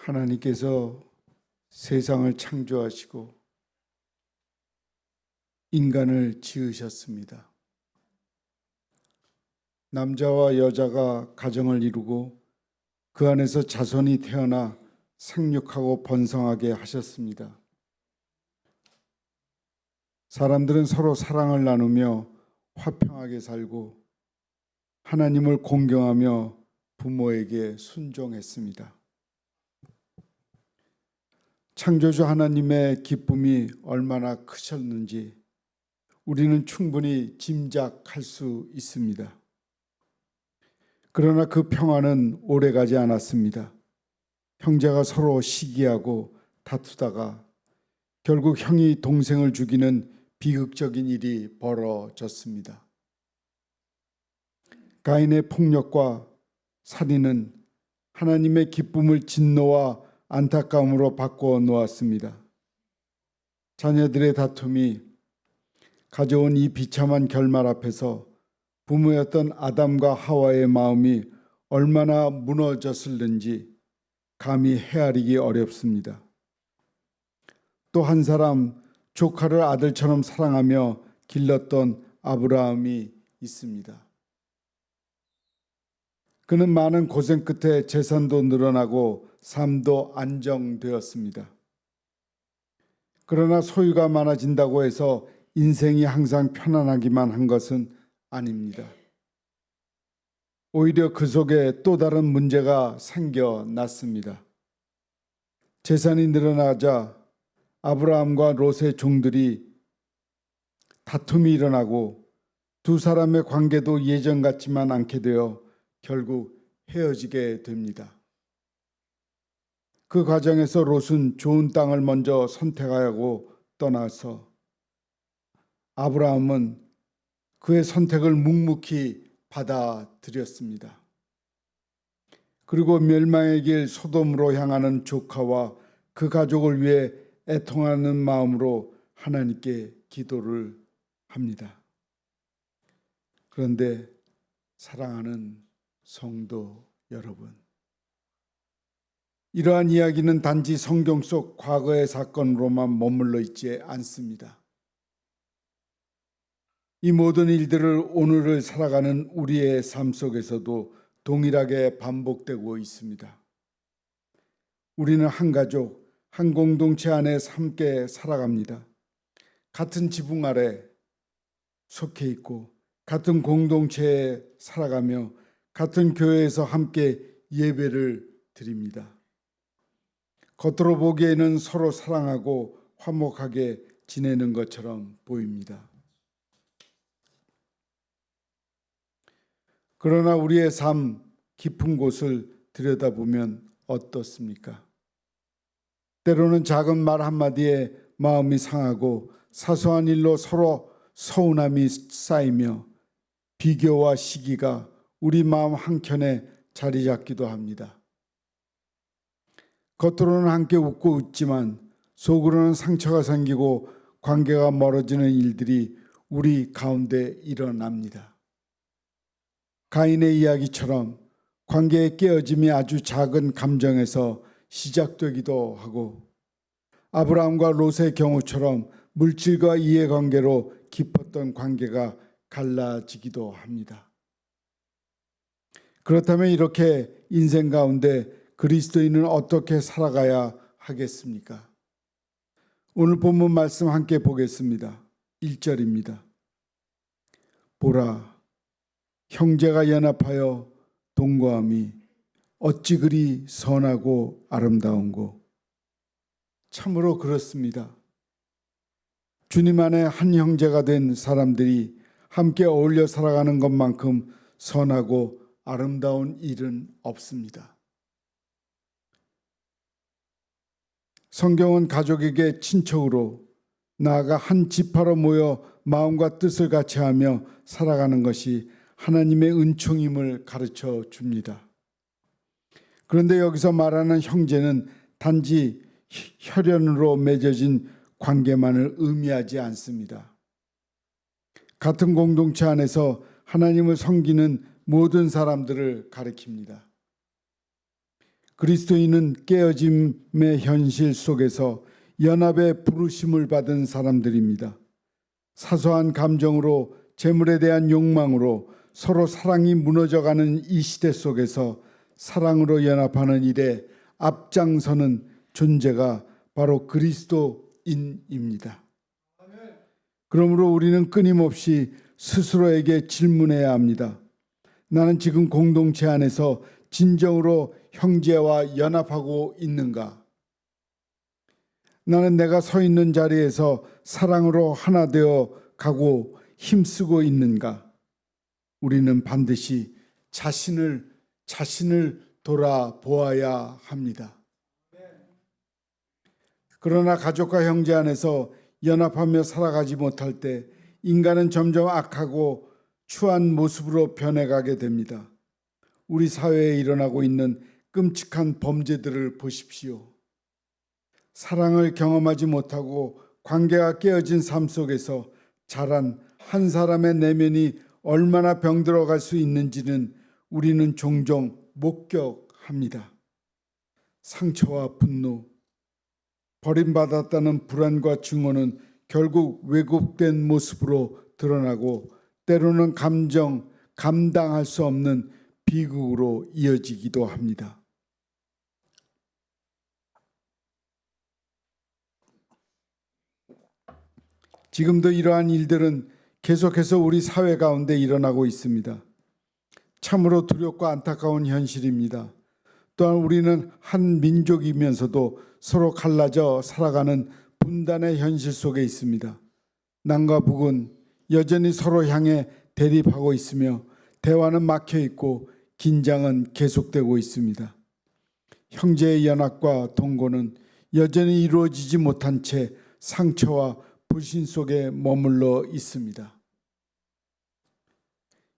하나님께서 세상을 창조하시고 인간을 지으셨습니다. 남자와 여자가 가정을 이루고 그 안에서 자손이 태어나 생육하고 번성하게 하셨습니다. 사람들은 서로 사랑을 나누며 화평하게 살고 하나님을 공경하며 부모에게 순종했습니다. 창조주 하나님의 기쁨이 얼마나 크셨는지 우리는 충분히 짐작할 수 있습니다. 그러나 그 평화는 오래가지 않았습니다. 형제가 서로 시기하고 다투다가 결국 형이 동생을 죽이는 비극적인 일이 벌어졌습니다. 가인의 폭력과 살인은 하나님의 기쁨을 진노와 안타까움으로 바꿔 놓았습니다. 자녀들의 다툼이 가져온 이 비참한 결말 앞에서 부모였던 아담과 하와의 마음이 얼마나 무너졌을는지 감히 헤아리기 어렵습니다. 또 한 사람 조카를 아들처럼 사랑하며 길렀던 아브라함이 있습니다. 그는 많은 고생 끝에 재산도 늘어나고 삶도 안정되었습니다. 그러나 소유가 많아진다고 해서 인생이 항상 편안하기만 한 것은 아닙니다. 오히려 그 속에 또 다른 문제가 생겨났습니다. 재산이 늘어나자 아브라함과 롯의 종들이 다툼이 일어나고 두 사람의 관계도 예전 같지만 않게 되어 결국 헤어지게 됩니다. 그 과정에서 롯은 좋은 땅을 먼저 선택하고 떠나서 아브라함은 그의 선택을 묵묵히 받아들였습니다. 그리고 멸망의 길 소돔으로 향하는 조카와 그 가족을 위해 애통하는 마음으로 하나님께 기도를 합니다. 그런데 사랑하는 성도 여러분, 이러한 이야기는 단지 성경 속 과거의 사건으로만 머물러 있지 않습니다. 이 모든 일들을 오늘을 살아가는 우리의 삶 속에서도 동일하게 반복되고 있습니다. 우리는 한 가족, 한 공동체 안에 함께 살아갑니다. 같은 지붕 아래 속해 있고 같은 공동체에 살아가며 같은 교회에서 함께 예배를 드립니다. 겉으로 보기에는 서로 사랑하고 화목하게 지내는 것처럼 보입니다. 그러나 우리의 삶 깊은 곳을 들여다보면 어떻습니까? 때로는 작은 말 한마디에 마음이 상하고 사소한 일로 서로 서운함이 쌓이며 비교와 시기가 우리 마음 한켠에 자리 잡기도 합니다. 겉으로는 함께 웃고 웃지만 속으로는 상처가 생기고 관계가 멀어지는 일들이 우리 가운데 일어납니다. 가인의 이야기처럼 관계의 깨어짐이 아주 작은 감정에서 시작되기도 하고 아브라함과 롯의 경우처럼 물질과 이해관계로 깊었던 관계가 갈라지기도 합니다. 그렇다면 이렇게 인생 가운데 그리스도인은 어떻게 살아가야 하겠습니까? 오늘 본문 말씀 함께 보겠습니다. 1절입니다. 보라, 형제가 연합하여 동거함이 어찌 그리 선하고 아름다운고. 참으로 그렇습니다. 주님 안에 한 형제가 된 사람들이 함께 어울려 살아가는 것만큼 선하고 아름다운 일은 없습니다. 성경은 가족에게 친척으로 나아가 한 지파로 모여 마음과 뜻을 같이하며 살아가는 것이 하나님의 은총임을 가르쳐 줍니다. 그런데 여기서 말하는 형제는 단지 혈연으로 맺어진 관계만을 의미하지 않습니다. 같은 공동체 안에서 하나님을 섬기는 모든 사람들을 가리킵니다. 그리스도인은 깨어짐의 현실 속에서 연합의 부르심을 받은 사람들입니다. 사소한 감정으로 재물에 대한 욕망으로 서로 사랑이 무너져가는 이 시대 속에서 사랑으로 연합하는 일에 앞장서는 존재가 바로 그리스도인입니다. 그러므로 우리는 끊임없이 스스로에게 질문해야 합니다. 나는 지금 공동체 안에서 진정으로 형제와 연합하고 있는가? 나는 내가 서 있는 자리에서 사랑으로 하나 되어 가고 힘쓰고 있는가? 우리는 반드시 자신을 돌아보아야 합니다. 그러나 가족과 형제 안에서 연합하며 살아가지 못할 때 인간은 점점 악하고 추한 모습으로 변해가게 됩니다. 우리 사회에 일어나고 있는 끔찍한 범죄들을 보십시오. 사랑을 경험하지 못하고 관계가 깨어진 삶 속에서 자란 한 사람의 내면이 얼마나 병들어갈 수 있는지는 우리는 종종 목격합니다. 상처와 분노, 버림받았다는 불안과 증오는 결국 왜곡된 모습으로 드러나고 때로는 감당할 수 없는 비극으로 이어지기도 합니다. 지금도 이러한 일들은 계속해서 우리 사회 가운데 일어나고 있습니다. 참으로 두렵고 안타까운 현실입니다. 또한 우리는 한 민족이면서도 서로 갈라져 살아가는 분단의 현실 속에 있습니다. 남과 북은 여전히 서로 향해 대립하고 있으며 대화는 막혀 있고 긴장은 계속되고 있습니다. 형제의 연합과 동거는 여전히 이루어지지 못한 채 상처와 불신 속에 머물러 있습니다.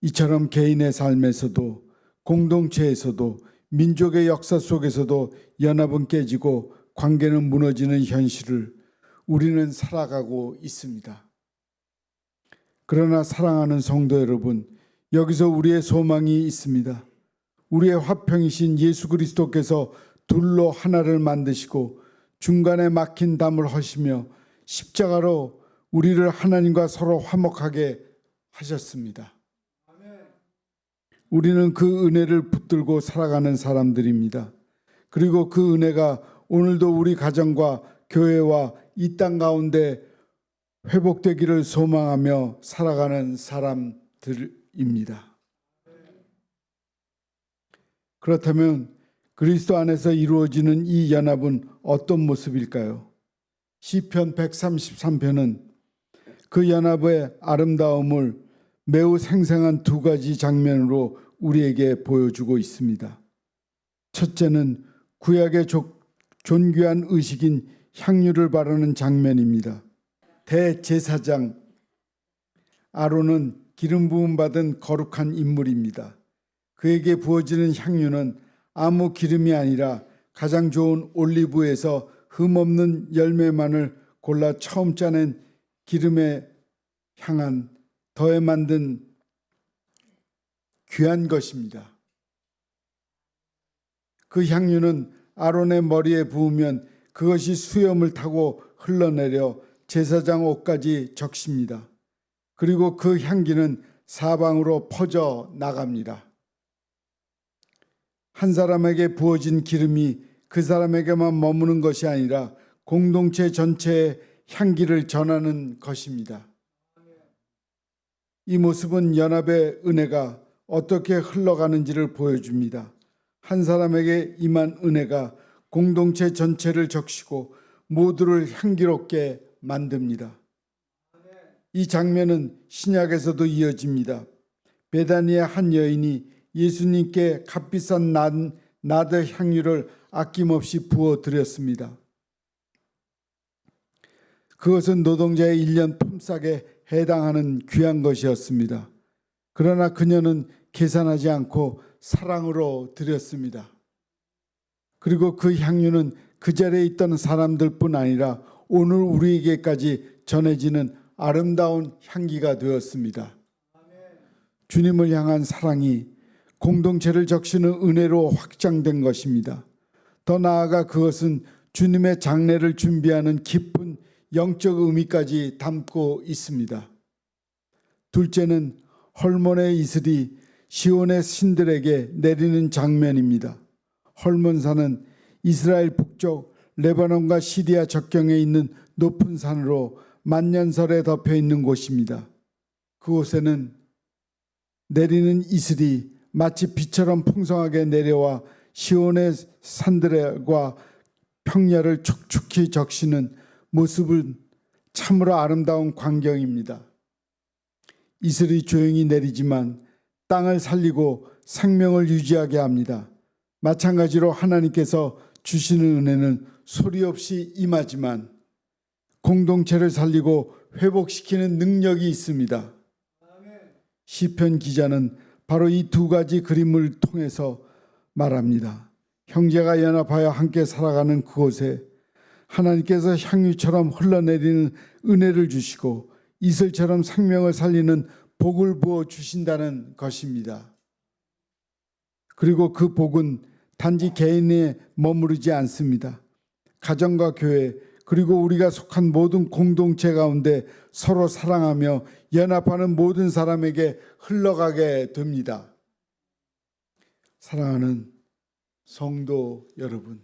이처럼 개인의 삶에서도 공동체에서도 민족의 역사 속에서도 연합은 깨지고 관계는 무너지는 현실을 우리는 살아가고 있습니다. 그러나 사랑하는 성도 여러분, 여기서 우리의 소망이 있습니다. 우리의 화평이신 예수 그리스도께서 둘로 하나를 만드시고 중간에 막힌 담을 허시며 십자가로 우리를 하나님과 서로 화목하게 하셨습니다. 우리는 그 은혜를 붙들고 살아가는 사람들입니다. 그리고 그 은혜가 오늘도 우리 가정과 교회와 이 땅 가운데 회복되기를 소망하며 살아가는 사람들입니다. 그렇다면 그리스도 안에서 이루어지는 이 연합은 어떤 모습일까요? 시편 133편은 그 연합의 아름다움을 매우 생생한 두 가지 장면으로 우리에게 보여주고 있습니다. 첫째는 구약의 존귀한 의식인 향유를 바르는 장면입니다. 대제사장 아론은 기름 부음 받은 거룩한 인물입니다. 그에게 부어지는 향유는 아무 기름이 아니라 가장 좋은 올리브에서 흠없는 열매만을 골라 처음 짜낸 기름에 향한 더해 만든 귀한 것입니다. 그 향유는 아론의 머리에 부으면 그것이 수염을 타고 흘러내려 제사장 옷까지 적십니다. 그리고 그 향기는 사방으로 퍼져 나갑니다. 한 사람에게 부어진 기름이 그 사람에게만 머무는 것이 아니라 공동체 전체의 향기를 전하는 것입니다. 이 모습은 연합의 은혜가 어떻게 흘러가는지를 보여줍니다. 한 사람에게 임한 은혜가 공동체 전체를 적시고 모두를 향기롭게 만듭니다. 이 장면은 신약에서도 이어집니다. 베다니의 한 여인이 예수님께 값비싼 나드 향유를 아낌없이 부어드렸습니다. 그것은 노동자의 1년 품삯에 해당하는 귀한 것이었습니다. 그러나 그녀는 계산하지 않고 사랑으로 드렸습니다. 그리고 그 향유는 그 자리에 있던 사람들뿐 아니라 오늘 우리에게까지 전해지는 아름다운 향기가 되었습니다. 주님을 향한 사랑이 공동체를 적시는 은혜로 확장된 것입니다. 더 나아가 그것은 주님의 장례를 준비하는 깊은 영적 의미까지 담고 있습니다. 둘째는 헐몬의 이슬이 시온의 신들에게 내리는 장면입니다. 헐몬산은 이스라엘 북쪽 레바논과 시리아 접경에 있는 높은 산으로 만년설에 덮여 있는 곳입니다. 그곳에는 내리는 이슬이 마치 비처럼 풍성하게 내려와 시온의 산들과 평야를 촉촉히 적시는 모습은 참으로 아름다운 광경입니다. 이슬이 조용히 내리지만 땅을 살리고 생명을 유지하게 합니다. 마찬가지로 하나님께서 주시는 은혜는 소리 없이 임하지만 공동체를 살리고 회복시키는 능력이 있습니다. 시편 기자는 바로 이 두 가지 그림을 통해서 말합니다. 형제가 연합하여 함께 살아가는 그곳에 하나님께서 향유처럼 흘러내리는 은혜를 주시고 이슬처럼 생명을 살리는 복을 부어 주신다는 것입니다. 그리고 그 복은 단지 개인에 머무르지 않습니다. 가정과 교회 그리고 우리가 속한 모든 공동체 가운데 서로 사랑하며 연합하는 모든 사람에게 흘러가게 됩니다. 사랑하는 성도 여러분,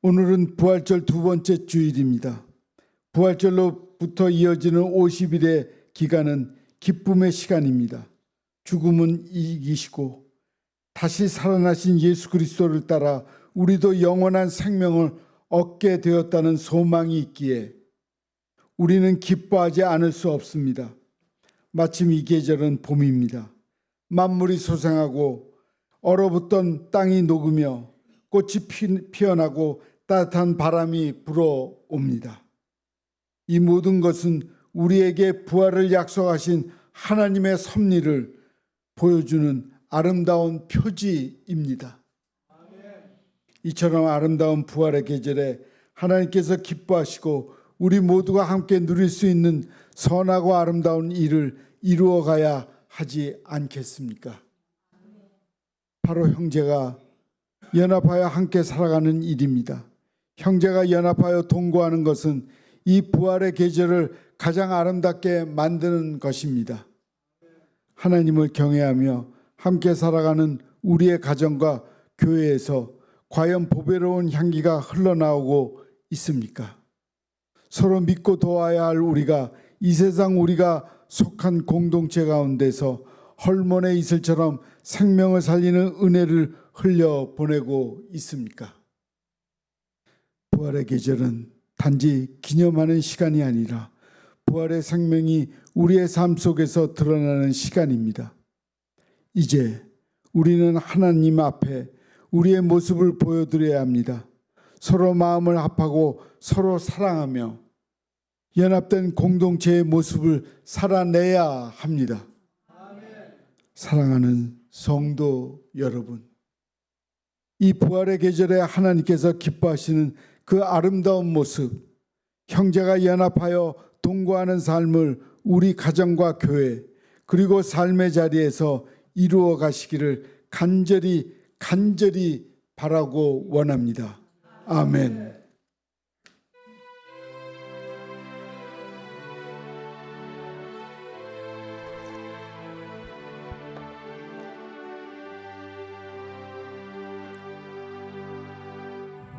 오늘은 부활절 두 번째 주일입니다. 부활절로부터 이어지는 50일의 기간은 기쁨의 시간입니다. 죽음은 이기시고 다시 살아나신 예수 그리스도를 따라 우리도 영원한 생명을 얻게 되었다는 소망이 있기에 우리는 기뻐하지 않을 수 없습니다. 마침 이 계절은 봄입니다. 만물이 소생하고 얼어붙던 땅이 녹으며 꽃이 피어나고 따뜻한 바람이 불어옵니다. 이 모든 것은 우리에게 부활을 약속하신 하나님의 섭리를 보여주는 아름다운 표지입니다. 이처럼 아름다운 부활의 계절에 하나님께서 기뻐하시고 우리 모두가 함께 누릴 수 있는 선하고 아름다운 일을 이루어 가야 하지 않겠습니까? 바로 형제가 연합하여 함께 살아가는 일입니다. 형제가 연합하여 동거하는 것은 이 부활의 계절을 가장 아름답게 만드는 것입니다. 하나님을 경외하며 함께 살아가는 우리의 가정과 교회에서 과연 보배로운 향기가 흘러나오고 있습니까? 서로 믿고 도와야 할 우리가 이 세상 우리가 속한 공동체 가운데서 헐몬의 이슬처럼 생명을 살리는 은혜를 흘려보내고 있습니까? 부활의 계절은 단지 기념하는 시간이 아니라 부활의 생명이 우리의 삶 속에서 드러나는 시간입니다. 이제 우리는 하나님 앞에 우리의 모습을 보여드려야 합니다. 서로 마음을 합하고 서로 사랑하며 연합된 공동체의 모습을 살아내야 합니다. 사랑하는 성도 여러분, 이 부활의 계절에 하나님께서 기뻐하시는 그 아름다운 모습, 형제가 연합하여 동거하는 삶을 우리 가정과 교회 그리고 삶의 자리에서 이루어 가시기를 간절히 바라고 원합니다. 아멘.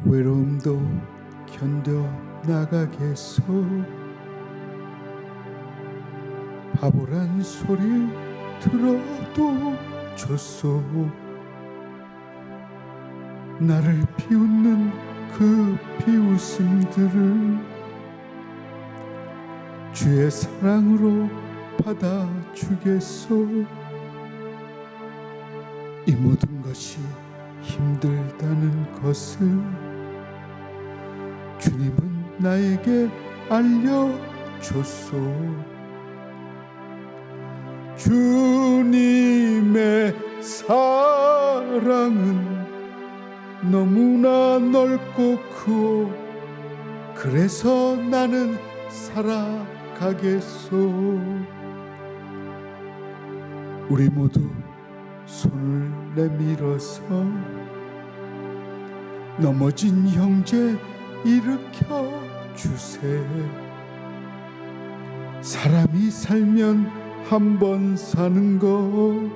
외로움도 견뎌 나가겠소. 바보란 소리를 들어도 좋소. 나를 비웃는 그 비웃음들을 주의 사랑으로 받아주겠소. 이 모든 것이 힘들다는 것을 주님은 나에게 알려줬소. 주님의 사랑은 너무나 넓고 크오. 그래서 나는 살아가겠소. 우리 모두 손을 내밀어서 넘어진 형제 일으켜 주세. 사람이 살면 한 번 사는 것,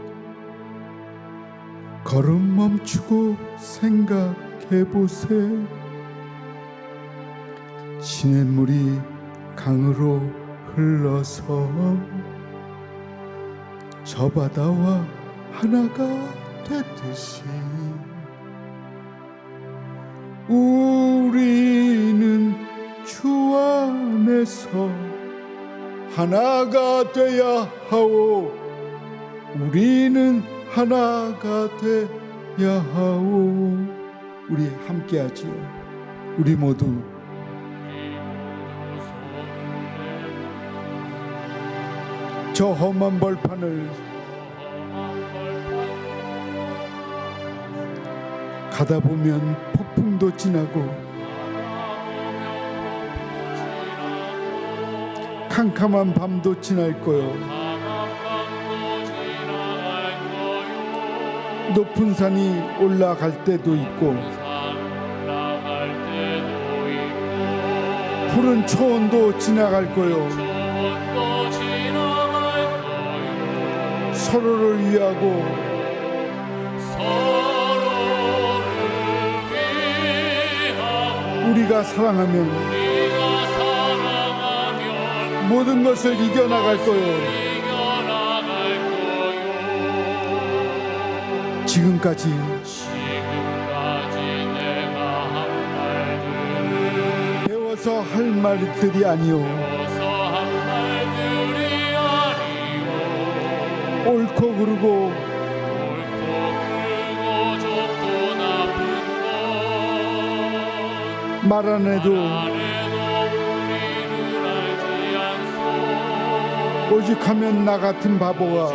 걸음 멈추고 생각해 보세. 시냇물이 강으로 흘러서 저 바다와 하나가 되듯이 우리는 주 안에서 하나가 되어야 하오. 우리는 하나가 되어야 하오. 우리 함께하지요. 우리 모두 저 험한 벌판을 가다 보면 폭풍도 지나고 캄캄한 밤도 지날 거요. 높은 산이 올라갈 때도 있고 푸른 초원도 지나갈 거요. 서로를 위하고 우리가 사랑하면 모든 것을 이겨나갈 거요. 지금까지 배워서 할 말들이 아니요 옳고 그르고 말 안 해도 오직 하면 나 같은 바보가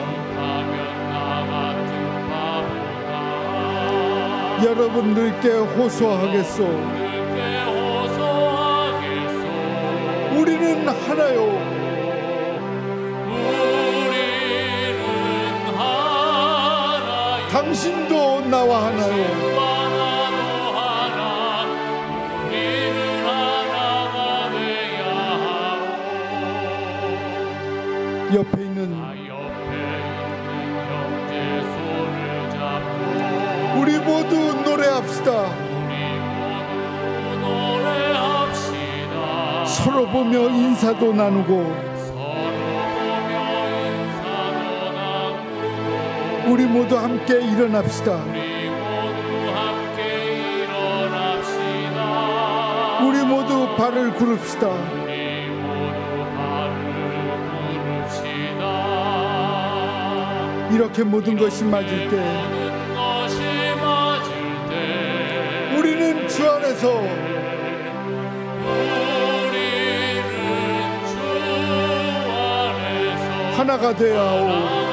여러분들께 호소하겠소. 우리는 하나요. 당신도 나와 하나요. 옆에 있는 우리 모두 노래합시다. 서로 보며 인사도 나누고 우리 모두 함께 일어납시다. 우리 모두 발을 구릅시다. 이렇게 모든 것이 맞을 때 우리는 주 안에서 하나가 되어야 하오.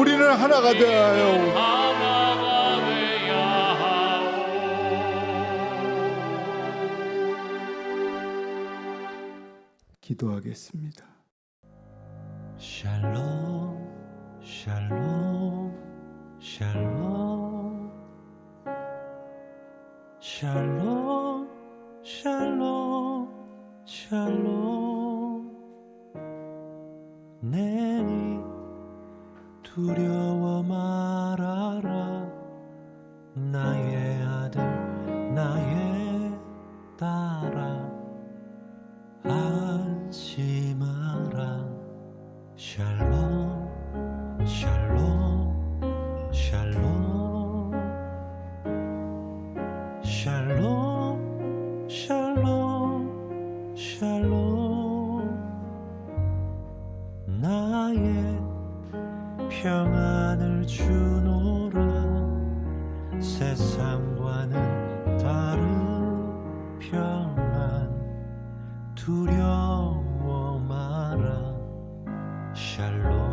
우리는 하나가 되어야 하오. 기도하겠습니다. 샬롬 샬롬 샬롬 샬롬 샬롬 샬롬 내니 두려워 말아라 나의 아들 나의 딸아 안심하라 샬롬 샬롬 샬롬 샬롬 샬롬 샬롬 나의 평안을 주노라 세상과는 다른 평안 두려워 마라 샬롬